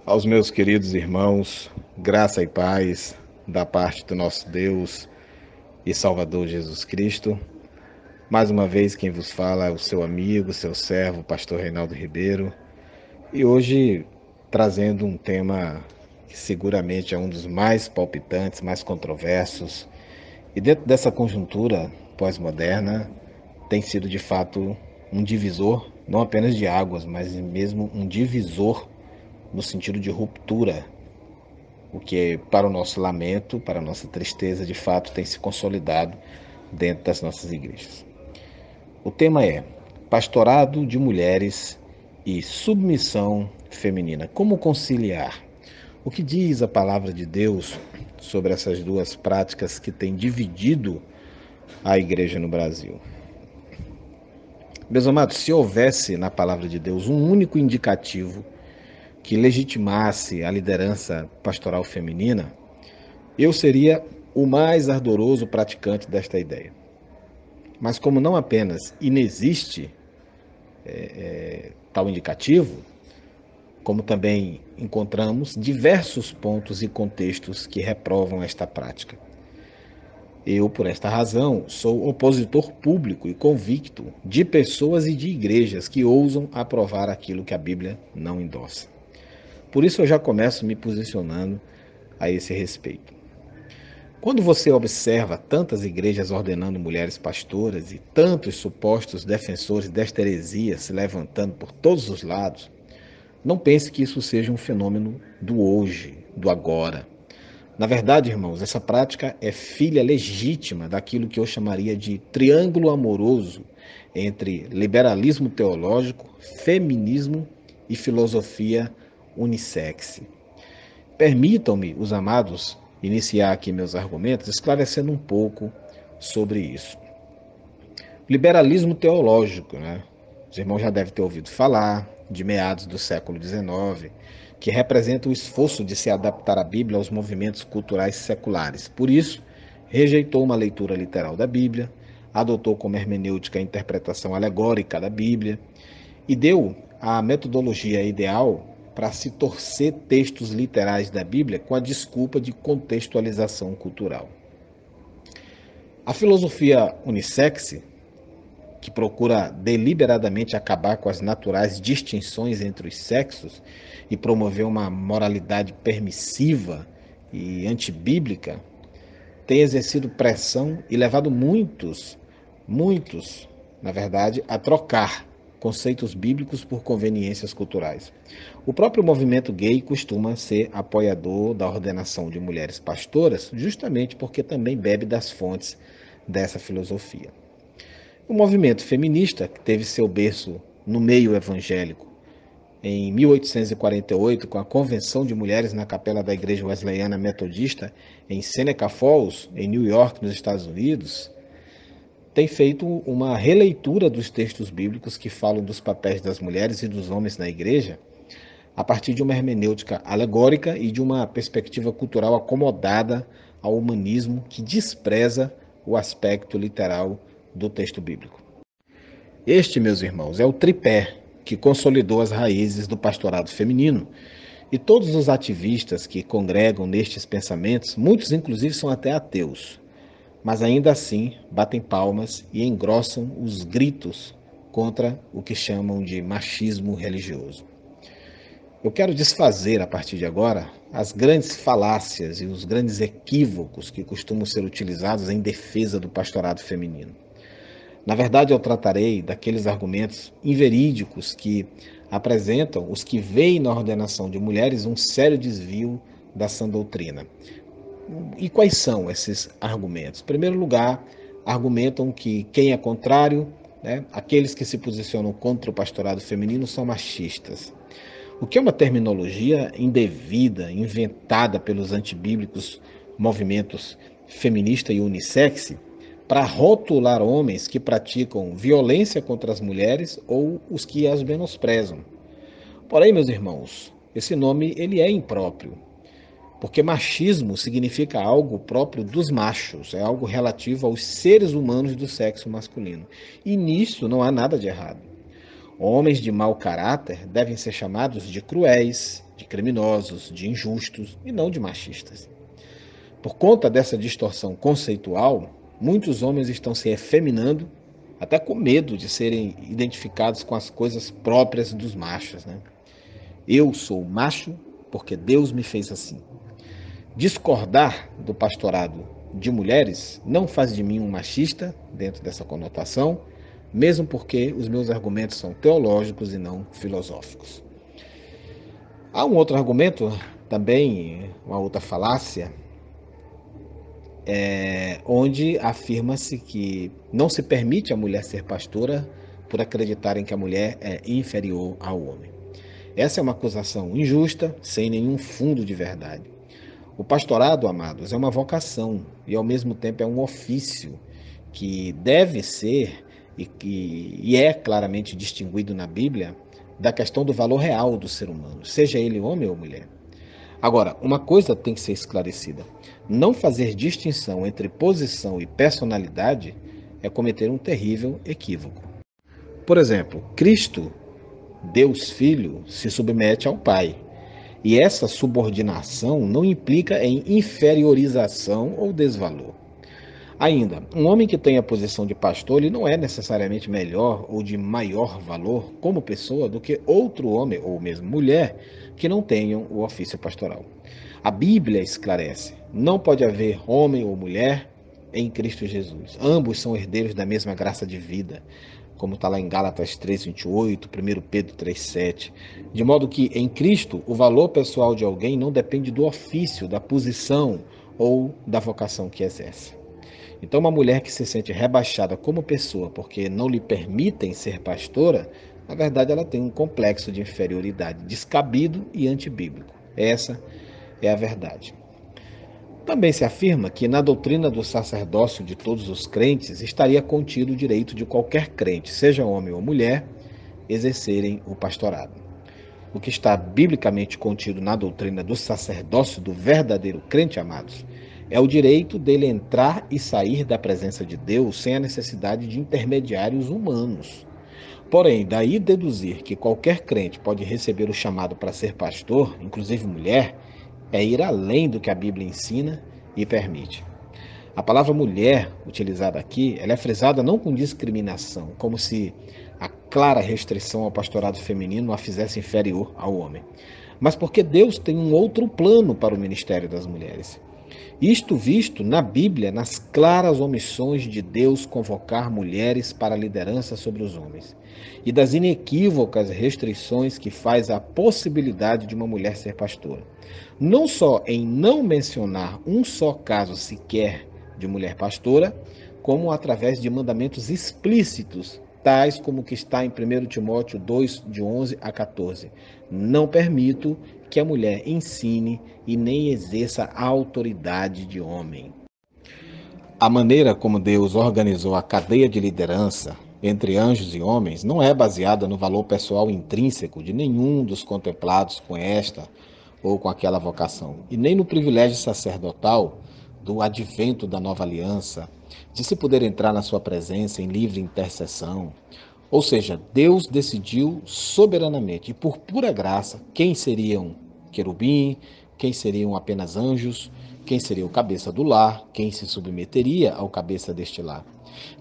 Aos meus queridos irmãos, graça e paz da parte do nosso Deus e Salvador Jesus Cristo. Mais uma vez quem vos fala é o seu amigo, seu servo, pastor Reinaldo Ribeiro, e hoje trazendo um tema que seguramente é um dos mais palpitantes, mais controversos, e dentro dessa conjuntura pós-moderna tem sido de fato um divisor, não apenas de águas, mas mesmo um divisor no sentido de ruptura, o que, para o nosso lamento, para a nossa tristeza, de fato tem se consolidado dentro das nossas igrejas. O tema é pastorado de mulheres e submissão feminina. Como conciliar? O que diz a palavra de Deus sobre essas duas práticas que têm dividido a igreja no Brasil? Meus amados, se houvesse na palavra de Deus um único indicativo que legitimasse a liderança pastoral feminina, eu seria o mais ardoroso praticante desta ideia. Mas como não apenas inexiste tal indicativo, como também encontramos diversos pontos e contextos que reprovam esta prática. Eu, por esta razão, sou opositor público e convicto de pessoas e de igrejas que ousam aprovar aquilo que a Bíblia não endossa. Por isso eu já começo me posicionando a esse respeito. Quando você observa tantas igrejas ordenando mulheres pastoras e tantos supostos defensores desta heresia se levantando por todos os lados, não pense que isso seja um fenômeno do hoje, do agora. Na verdade, irmãos, essa prática é filha legítima daquilo que eu chamaria de triângulo amoroso entre liberalismo teológico, feminismo e filosofia unissex. Permitam-me, os amados, iniciar aqui meus argumentos esclarecendo um pouco sobre isso. Liberalismo teológico, né? Os irmãos já devem ter ouvido falar, de meados do século XIX, que representa o esforço de se adaptar a Bíblia aos movimentos culturais seculares. Por isso, rejeitou uma leitura literal da Bíblia, adotou como hermenêutica a interpretação alegórica da Bíblia e deu a metodologia ideal para se torcer textos literais da Bíblia com a desculpa de contextualização cultural. A filosofia unissex, que procura deliberadamente acabar com as naturais distinções entre os sexos e promover uma moralidade permissiva e antibíblica, tem exercido pressão e levado muitos, na verdade, a trocar conceitos bíblicos por conveniências culturais. O próprio movimento gay costuma ser apoiador da ordenação de mulheres pastoras, justamente porque também bebe das fontes dessa filosofia. O movimento feminista, que teve seu berço no meio evangélico, em 1848, com a Convenção de Mulheres na capela da Igreja Wesleyana Metodista em Seneca Falls, em New York, nos Estados Unidos, tem feito uma releitura dos textos bíblicos que falam dos papéis das mulheres e dos homens na igreja, a partir de uma hermenêutica alegórica e de uma perspectiva cultural acomodada ao humanismo que despreza o aspecto literal do texto bíblico. Este, meus irmãos, é o tripé que consolidou as raízes do pastorado feminino. E todos os ativistas que congregam nestes pensamentos, muitos inclusive são até ateus, mas ainda assim batem palmas e engrossam os gritos contra o que chamam de machismo religioso. Eu quero desfazer, a partir de agora, as grandes falácias e os grandes equívocos que costumam ser utilizados em defesa do pastorado feminino. Na verdade, eu tratarei daqueles argumentos inverídicos que apresentam os que veem na ordenação de mulheres um sério desvio da sã doutrina. E quais são esses argumentos? Em primeiro lugar, argumentam que quem é contrário, aqueles que se posicionam contra o pastorado feminino, são machistas. O que é uma terminologia indevida, inventada pelos antibíblicos movimentos feminista e unissex, para rotular homens que praticam violência contra as mulheres ou os que as menosprezam. Porém, meus irmãos, esse nome ele é impróprio, porque machismo significa algo próprio dos machos, é algo relativo aos seres humanos do sexo masculino. E nisso não há nada de errado. Homens de mau caráter devem ser chamados de cruéis, de criminosos, de injustos e não de machistas. Por conta dessa distorção conceitual, muitos homens estão se efeminando, até com medo de serem identificados com as coisas próprias dos machos, né? Eu sou macho porque Deus me fez assim. Discordar do pastorado de mulheres não faz de mim um machista, dentro dessa conotação, mesmo porque os meus argumentos são teológicos e não filosóficos. Há um outro argumento, também uma outra falácia, onde afirma-se que não se permite à mulher ser pastora por acreditarem que a mulher é inferior ao homem. Essa é uma acusação injusta, sem nenhum fundo de verdade. O pastorado, amados, é uma vocação e ao mesmo tempo é um ofício que deve ser e é claramente distinguido na Bíblia da questão do valor real do ser humano, seja ele homem ou mulher. Agora, uma coisa tem que ser esclarecida: não fazer distinção entre posição e personalidade é cometer um terrível equívoco. Por exemplo, Cristo, Deus Filho, se submete ao Pai. E essa subordinação não implica em inferiorização ou desvalor. Ainda, um homem que tem a posição de pastor, ele não é necessariamente melhor ou de maior valor como pessoa do que outro homem ou mesmo mulher que não tenham o ofício pastoral. A Bíblia esclarece: não pode haver homem ou mulher em Cristo Jesus. Ambos são herdeiros da mesma graça de vida, como está lá em Gálatas 3:28, 1 Pedro 3:7. De modo que, em Cristo, o valor pessoal de alguém não depende do ofício, da posição ou da vocação que exerce. Então, uma mulher que se sente rebaixada como pessoa porque não lhe permitem ser pastora, na verdade ela tem um complexo de inferioridade descabido e antibíblico. Essa é a verdade. Também se afirma que na doutrina do sacerdócio de todos os crentes estaria contido o direito de qualquer crente, seja homem ou mulher, exercerem o pastorado. O que está biblicamente contido na doutrina do sacerdócio do verdadeiro crente, amados, é o direito dele entrar e sair da presença de Deus sem a necessidade de intermediários humanos. Porém, daí deduzir que qualquer crente pode receber o chamado para ser pastor, inclusive mulher, é ir além do que a Bíblia ensina e permite. A palavra mulher, utilizada aqui, ela é frisada não com discriminação, como se a clara restrição ao pastorado feminino a fizesse inferior ao homem, mas porque Deus tem um outro plano para o ministério das mulheres. Isto visto na Bíblia, nas claras omissões de Deus convocar mulheres para a liderança sobre os homens, e das inequívocas restrições que faz à possibilidade de uma mulher ser pastora. Não só em não mencionar um só caso sequer de mulher pastora, como através de mandamentos explícitos, tais como o que está em 1 Timóteo 2, de 11 a 14. Não permito que a mulher ensine e nem exerça a autoridade de homem. A maneira como Deus organizou a cadeia de liderança entre anjos e homens não é baseada no valor pessoal intrínseco de nenhum dos contemplados com esta ou com aquela vocação, e nem no privilégio sacerdotal do advento da nova aliança, de se poder entrar na sua presença em livre intercessão. Ou seja, Deus decidiu soberanamente e por pura graça quem seriam querubim, quem seriam apenas anjos, quem seria o cabeça do lar, quem se submeteria ao cabeça deste lar,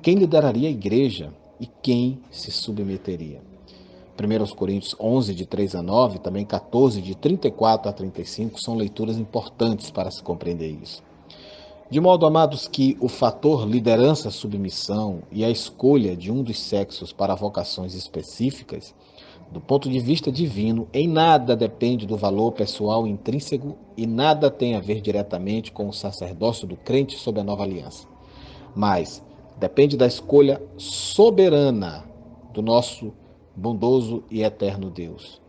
quem lideraria a igreja e quem se submeteria. 1 Coríntios 11, de 3 a 9, também 14, de 34 a 35, são leituras importantes para se compreender isso. De modo, amados, que o fator liderança-submissão e a escolha de um dos sexos para vocações específicas, do ponto de vista divino, em nada depende do valor pessoal intrínseco e nada tem a ver diretamente com o sacerdócio do crente sob a nova aliança. Mas depende da escolha soberana do nosso bondoso e eterno Deus.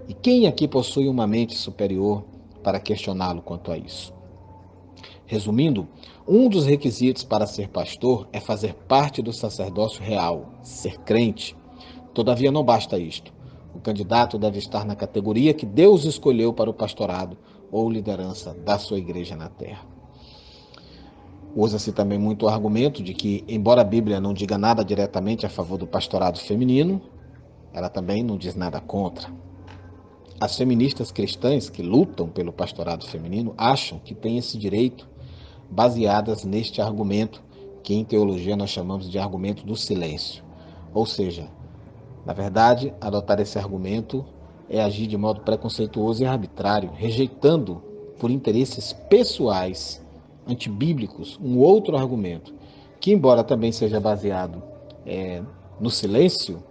E quem aqui possui uma mente superior para questioná-lo quanto a isso? Resumindo, um dos requisitos para ser pastor é fazer parte do sacerdócio real, ser crente. Todavia, não basta isto. O candidato deve estar na categoria que Deus escolheu para o pastorado ou liderança da sua igreja na terra. Usa-se também muito o argumento de que, embora a Bíblia não diga nada diretamente a favor do pastorado feminino, ela também não diz nada contra. As feministas cristãs que lutam pelo pastorado feminino acham que têm esse direito baseadas neste argumento que em teologia nós chamamos de argumento do silêncio. Ou seja, na verdade, adotar esse argumento é agir de modo preconceituoso e arbitrário, rejeitando por interesses pessoais, antibíblicos, um outro argumento, que embora também seja baseado no silêncio,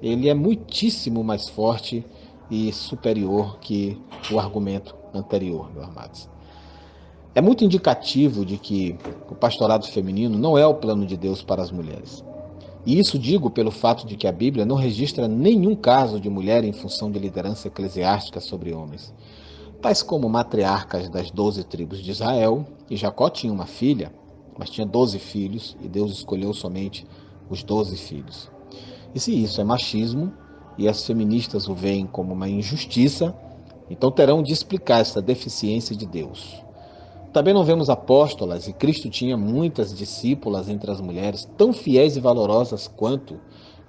ele é muitíssimo mais forte e superior que o argumento anterior, meus amados. É muito indicativo de que o pastorado feminino não é o plano de Deus para as mulheres. E isso digo pelo fato de que a Bíblia não registra nenhum caso de mulher em função de liderança eclesiástica sobre homens. Tais como matriarcas das 12 tribos de Israel, e Jacó tinha uma filha, mas tinha 12 filhos, e Deus escolheu somente os 12 filhos. E se isso é machismo, e as feministas o veem como uma injustiça, então terão de explicar essa deficiência de Deus. Também não vemos apóstolas, e Cristo tinha muitas discípulas entre as mulheres, tão fiéis e valorosas quanto,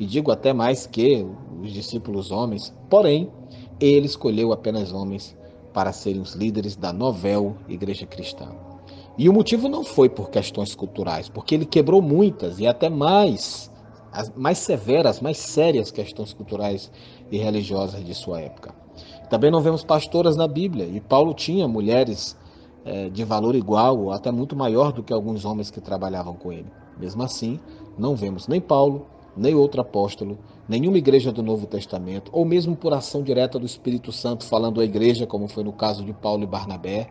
e digo até mais que os discípulos homens, porém, ele escolheu apenas homens para serem os líderes da novel igreja cristã. E o motivo não foi por questões culturais, porque ele quebrou muitas e até mais, as mais severas, mais sérias questões culturais e religiosas de sua época. Também não vemos pastoras na Bíblia, e Paulo tinha mulheres de valor igual ou até muito maior do que alguns homens que trabalhavam com ele. Mesmo assim, não vemos nem Paulo, nem outro apóstolo, nenhuma igreja do Novo Testamento, ou mesmo por ação direta do Espírito Santo falando à igreja, como foi no caso de Paulo e Barnabé,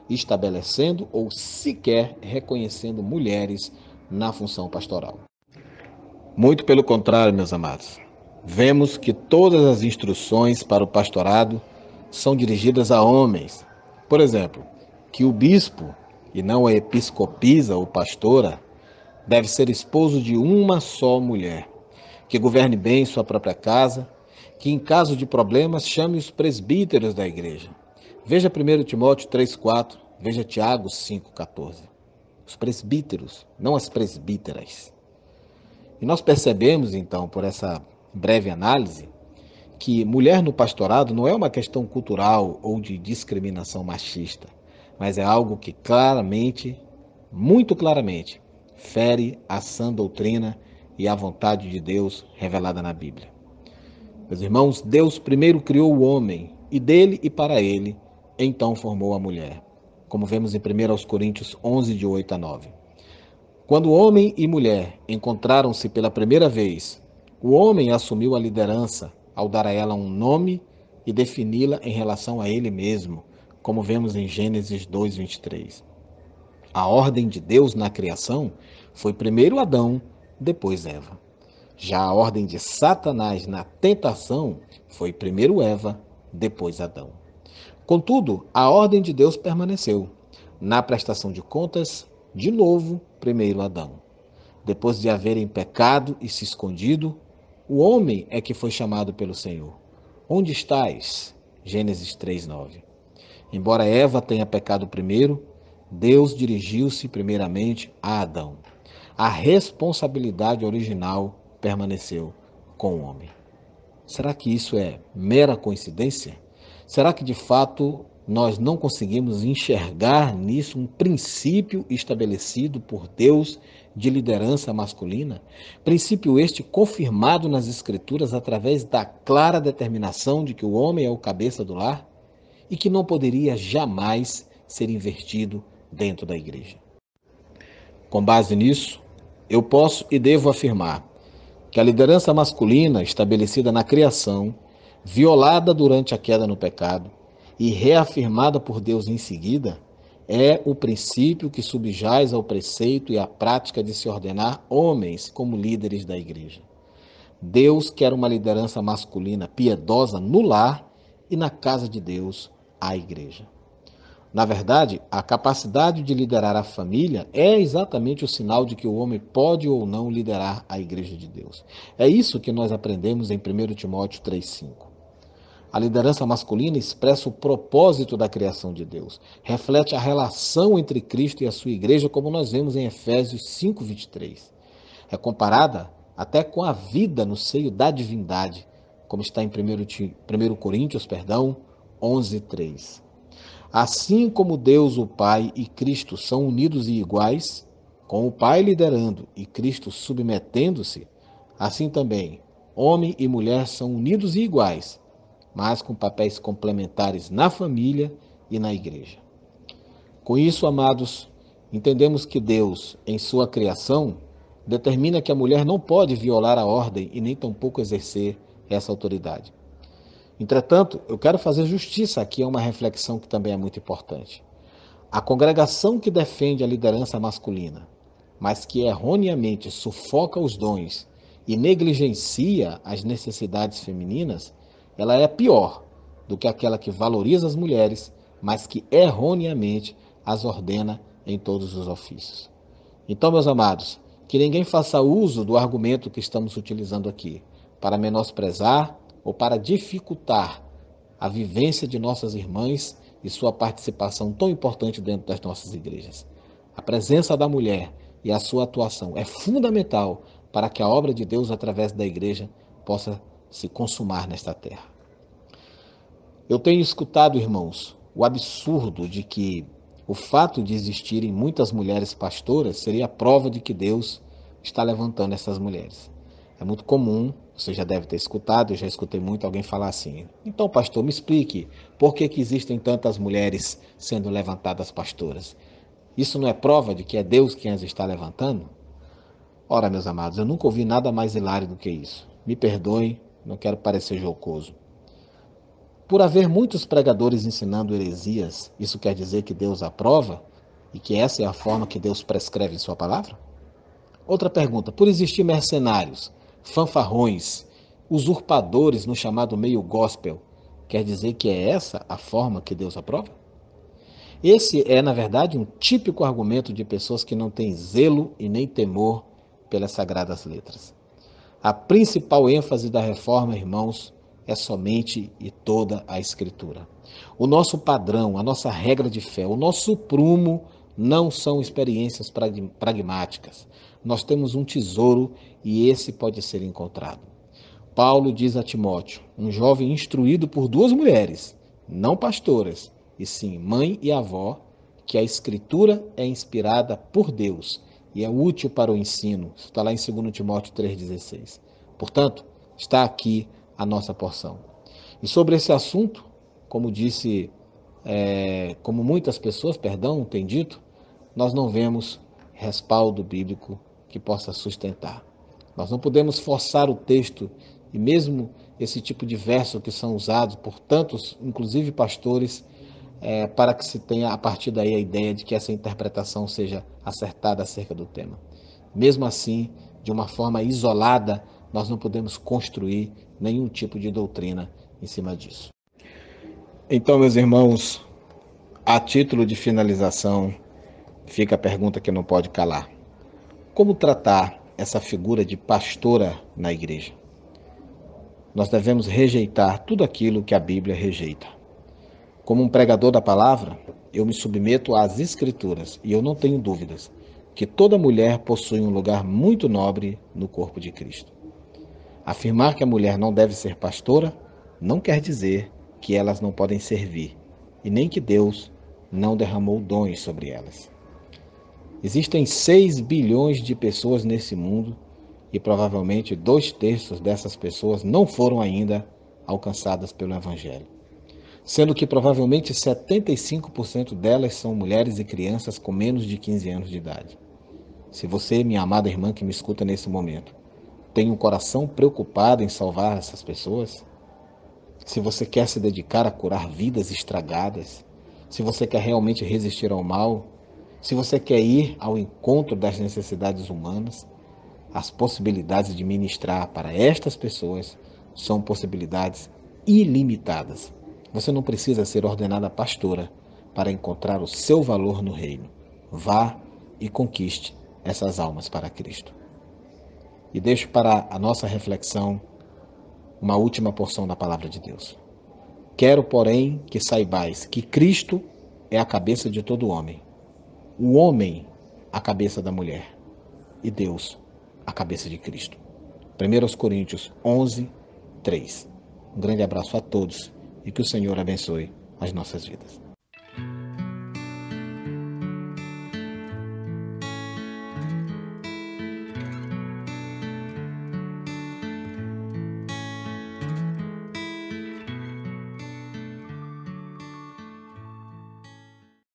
estabelecendo ou sequer reconhecendo mulheres na função pastoral. Muito pelo contrário, meus amados. Vemos que todas as instruções para o pastorado são dirigidas a homens. Por exemplo, que o bispo, e não a episcopisa ou pastora, deve ser esposo de uma só mulher, que governe bem sua própria casa, que em caso de problemas chame os presbíteros da igreja. Veja 1 Timóteo 3,4, veja Tiago 5,14. Os presbíteros, não as presbíteras. E nós percebemos, então, por essa breve análise, que mulher no pastorado não é uma questão cultural ou de discriminação machista, mas é algo que claramente, muito claramente, fere a sã doutrina e a vontade de Deus revelada na Bíblia. Meus irmãos, Deus primeiro criou o homem, e dele e para ele, então formou a mulher, como vemos em 1 Coríntios 11, de 8 a 9. Quando homem e mulher encontraram-se pela primeira vez, o homem assumiu a liderança ao dar a ela um nome e defini-la em relação a ele mesmo, como vemos em Gênesis 2, 23. A ordem de Deus na criação foi primeiro Adão, depois Eva. Já a ordem de Satanás na tentação foi primeiro Eva, depois Adão. Contudo, a ordem de Deus permaneceu. Na prestação de contas, de novo, primeiro Adão. Depois de haverem pecado e se escondido, o homem é que foi chamado pelo Senhor. Onde estás? Gênesis 3:9. Embora Eva tenha pecado primeiro, Deus dirigiu-se primeiramente a Adão. A responsabilidade original permaneceu com o homem. Será que isso é mera coincidência? Será que de fato nós não conseguimos enxergar nisso um princípio estabelecido por Deus de liderança masculina? Princípio este confirmado nas Escrituras através da clara determinação de que o homem é o cabeça do lar e que não poderia jamais ser invertido dentro da igreja. Com base nisso, eu posso e devo afirmar que a liderança masculina estabelecida na criação, violada durante a queda no pecado e reafirmada por Deus em seguida, é o princípio que subjaz ao preceito e à prática de se ordenar homens como líderes da igreja. Deus quer uma liderança masculina piedosa no lar e na casa de Deus, a igreja. Na verdade, a capacidade de liderar a família é exatamente o sinal de que o homem pode ou não liderar a igreja de Deus. É isso que nós aprendemos em 1 Timóteo 3,5. A liderança masculina expressa o propósito da criação de Deus, reflete a relação entre Cristo e a sua igreja, como nós vemos em Efésios 5:23. É comparada até com a vida no seio da divindade, como está em 1 Coríntios, 11:3. Assim como Deus, o Pai e Cristo são unidos e iguais, com o Pai liderando e Cristo submetendo-se, assim também homem e mulher são unidos e iguais, mas com papéis complementares na família e na igreja. Com isso, amados, entendemos que Deus, em sua criação, determina que a mulher não pode violar a ordem e nem tampouco exercer essa autoridade. Entretanto, eu quero fazer justiça aqui a uma reflexão que também é muito importante. A congregação que defende a liderança masculina, mas que erroneamente sufoca os dons e negligencia as necessidades femininas, ela é pior do que aquela que valoriza as mulheres, mas que erroneamente as ordena em todos os ofícios. Então, meus amados, que ninguém faça uso do argumento que estamos utilizando aqui para menosprezar ou para dificultar a vivência de nossas irmãs e sua participação tão importante dentro das nossas igrejas. A presença da mulher e a sua atuação é fundamental para que a obra de Deus através da igreja possa se consumar nesta terra. Eu tenho escutado, irmãos, o absurdo de que o fato de existirem muitas mulheres pastoras seria a prova de que Deus está levantando essas mulheres. É muito comum, você já deve ter escutado, eu já escutei muito alguém falar assim: então, pastor, me explique, por que existem tantas mulheres sendo levantadas pastoras? Isso não é prova de que é Deus quem as está levantando? Ora, meus amados, eu nunca ouvi nada mais hilário do que isso. Me perdoem, não quero parecer jocoso. Por haver muitos pregadores ensinando heresias, isso quer dizer que Deus aprova e que essa é a forma que Deus prescreve em sua palavra? Outra pergunta: por existir mercenários, fanfarrões, usurpadores no chamado meio gospel, quer dizer que é essa a forma que Deus aprova? Esse é, na verdade, um típico argumento de pessoas que não têm zelo e nem temor pelas sagradas letras. A principal ênfase da reforma, irmãos, é somente e toda a Escritura. O nosso padrão, a nossa regra de fé, o nosso prumo não são experiências pragmáticas. Nós temos um tesouro e esse pode ser encontrado. Paulo diz a Timóteo, um jovem instruído por duas mulheres, não pastoras, e sim mãe e avó, que a Escritura é inspirada por Deus e é útil para o ensino. Isso está lá em 2 Timóteo 3,16. Portanto, está aqui a nossa porção. E sobre esse assunto, como muitas pessoas, têm dito, nós não vemos respaldo bíblico que possa sustentar. Nós não podemos forçar o texto e mesmo esse tipo de verso que são usados por tantos, inclusive pastores, para que se tenha a partir daí a ideia de que essa interpretação seja acertada acerca do tema. Mesmo assim, de uma forma isolada, nós não podemos construir nenhum tipo de doutrina em cima disso. Então, meus irmãos, a título de finalização, fica a pergunta que não pode calar: como tratar essa figura de pastora na igreja? Nós devemos rejeitar tudo aquilo que a Bíblia rejeita. Como um pregador da palavra, eu me submeto às Escrituras e eu não tenho dúvidas que toda mulher possui um lugar muito nobre no corpo de Cristo. Afirmar que a mulher não deve ser pastora não quer dizer que elas não podem servir e nem que Deus não derramou dons sobre elas. Existem 6 bilhões de pessoas nesse mundo e provavelmente 2/3 dessas pessoas não foram ainda alcançadas pelo Evangelho, sendo que provavelmente 75% delas são mulheres e crianças com menos de 15 anos de idade. Se você, minha amada irmã que me escuta nesse momento, tem um coração preocupado em salvar essas pessoas, se você quer se dedicar a curar vidas estragadas, se você quer realmente resistir ao mal, se você quer ir ao encontro das necessidades humanas, as possibilidades de ministrar para estas pessoas são possibilidades ilimitadas. Você não precisa ser ordenada pastora para encontrar o seu valor no reino. Vá e conquiste essas almas para Cristo. E deixo para a nossa reflexão uma última porção da palavra de Deus. Quero, porém, que saibais que Cristo é a cabeça de todo homem, o homem a cabeça da mulher e Deus a cabeça de Cristo. 1 Coríntios 11:3. Um grande abraço a todos e que o Senhor abençoe as nossas vidas.